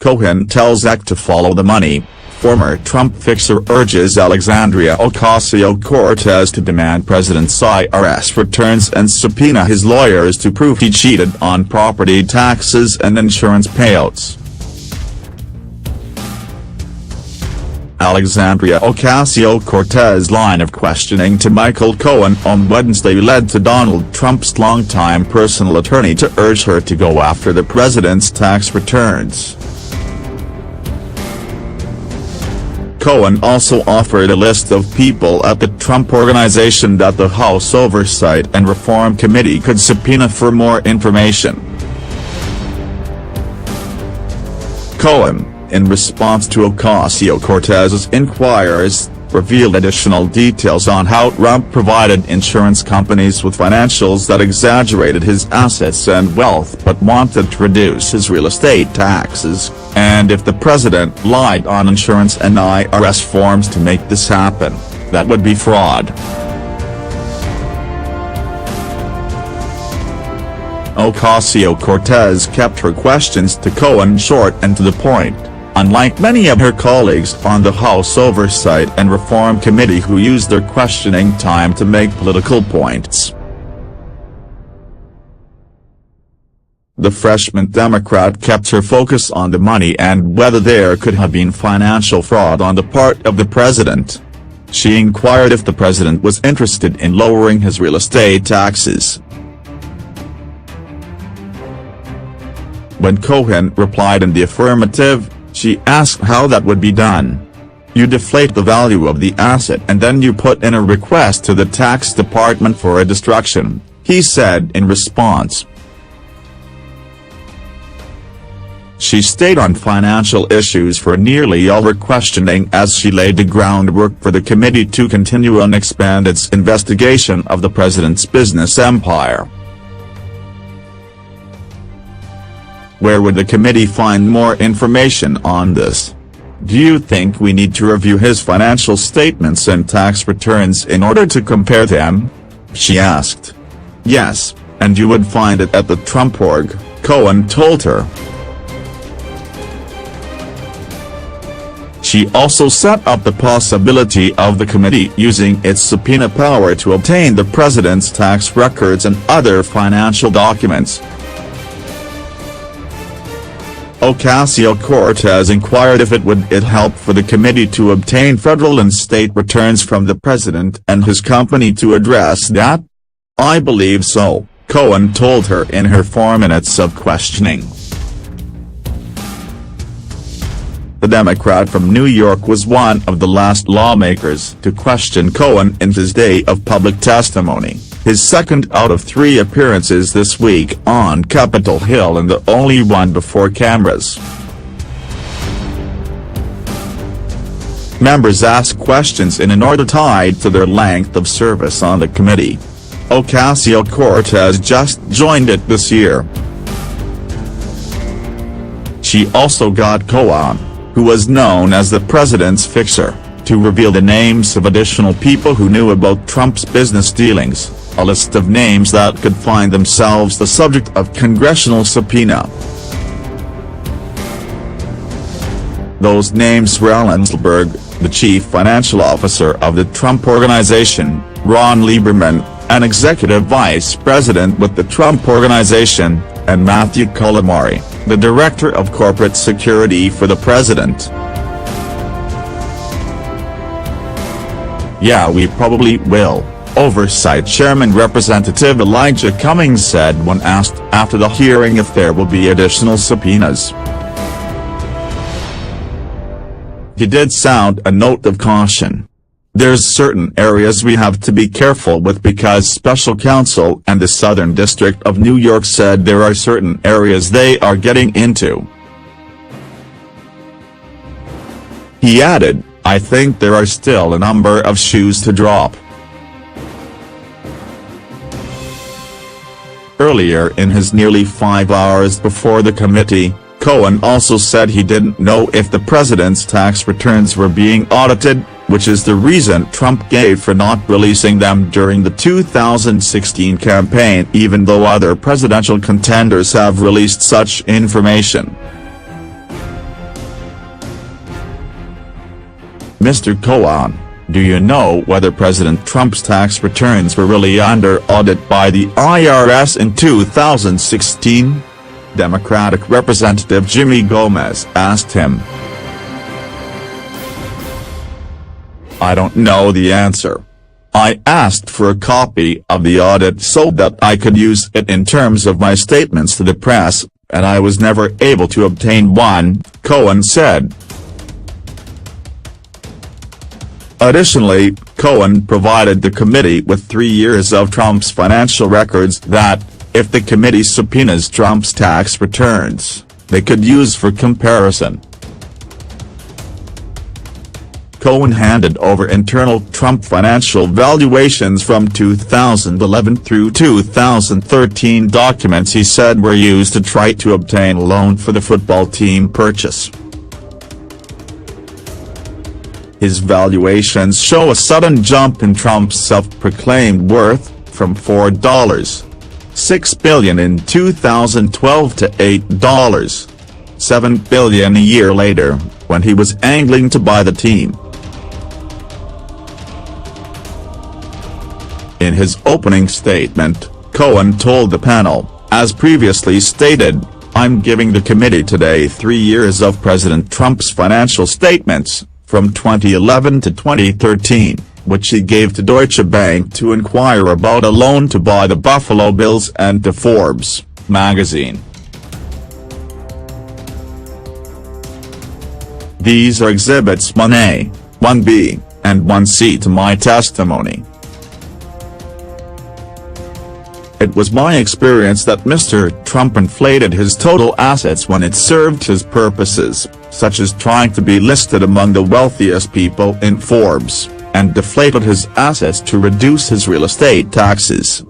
Cohen tells Ek to follow the money. Former Trump fixer urges Alexandria Ocasio-Cortez to demand President's IRS returns and subpoena his lawyers to prove he cheated on property taxes and insurance payouts. Alexandria Ocasio-Cortez's line of questioning to Michael Cohen on Wednesday led to Donald Trump's longtime personal attorney to urge her to go after the president's tax returns. Cohen also offered a list of people at the Trump Organization that the House Oversight and Reform Committee could subpoena for more information. Cohen, in response to Ocasio-Cortez's inquiries, revealed additional details on how Trump provided insurance companies with financials that exaggerated his assets and wealth but wanted to reduce his real estate taxes, and if the president lied on insurance and IRS forms to make this happen, that would be fraud. Ocasio-Cortez kept her questions to Cohen short and to the point, unlike many of her colleagues on the House Oversight and Reform Committee who used their questioning time to make political points. The freshman Democrat kept her focus on the money and whether there could have been financial fraud on the part of the president. She inquired if the president was interested in lowering his real estate taxes. When Cohen replied in the affirmative, she asked how that would be done. You deflate the value of the asset and then you put in a request to the tax department for a destruction, he said in response. She stayed on financial issues for nearly all her questioning as she laid the groundwork for the committee to continue and expand its investigation of the president's business empire. Where would the committee find more information on this? Do you think we need to review his financial statements and tax returns in order to compare them? She asked. Yes, and you would find it at the Trump org, Cohen told her. She also set up the possibility of the committee using its subpoena power to obtain the president's tax records and other financial documents. Ocasio-Cortez inquired if it would help for the committee to obtain federal and state returns from the president and his company to address that. I believe so, Cohen told her in her 4 minutes of questioning. The Democrat from New York was one of the last lawmakers to question Cohen in his day of public testimony, his second out of 3 appearances this week on Capitol Hill and the only one before cameras. Members asked questions in an order tied to their length of service on the committee. Ocasio-Cortez just joined it this year. She also got Cohen, who was known as the president's fixer, to reveal the names of additional people who knew about Trump's business dealings, a list of names that could find themselves the subject of congressional subpoena. Those names were Alan Ellsberg, the chief financial officer of the Trump Organization, Ron Lieberman, an executive vice president with the Trump Organization, and Matthew Calamari, the director of corporate security for the president. Yeah, we probably will, Oversight Chairman Representative Elijah Cummings said when asked after the hearing if there will be additional subpoenas. He did sound a note of caution. There's certain areas we have to be careful with because special counsel and the Southern District of New York said there are certain areas they are getting into. He added, I think there are still a number of shoes to drop. Earlier in his nearly 5 hours before the committee, Cohen also said he didn't know if the president's tax returns were being audited, which is the reason Trump gave for not releasing them during the 2016 campaign even though other presidential contenders have released such information. Mr. Cohen, do you know whether President Trump's tax returns were really under audit by the IRS in 2016? Democratic Representative Jimmy Gomez asked him. I don't know the answer. I asked for a copy of the audit so that I could use it in terms of my statements to the press, and I was never able to obtain one, Cohen said. Additionally, Cohen provided the committee with 3 years of Trump's financial records that, if the committee subpoenas Trump's tax returns, they could use for comparison. Cohen handed over internal Trump financial valuations from 2011 through 2013 documents he said were used to try to obtain a loan for the football team purchase. His valuations show a sudden jump in Trump's self-proclaimed worth, from $4.6 billion in 2012 to $8.7 billion a year later, when he was angling to buy the team. In his opening statement, Cohen told the panel, as previously stated, I'm giving the committee today 3 years of President Trump's financial statements, from 2011 to 2013, which he gave to Deutsche Bank to inquire about a loan to buy the Buffalo Bills and to Forbes magazine. These are Exhibits 1A, 1B, and 1C to my testimony. It was my experience that Mr. Trump inflated his total assets when it served his purposes, such as trying to be listed among the wealthiest people in Forbes, and deflated his assets to reduce his real estate taxes.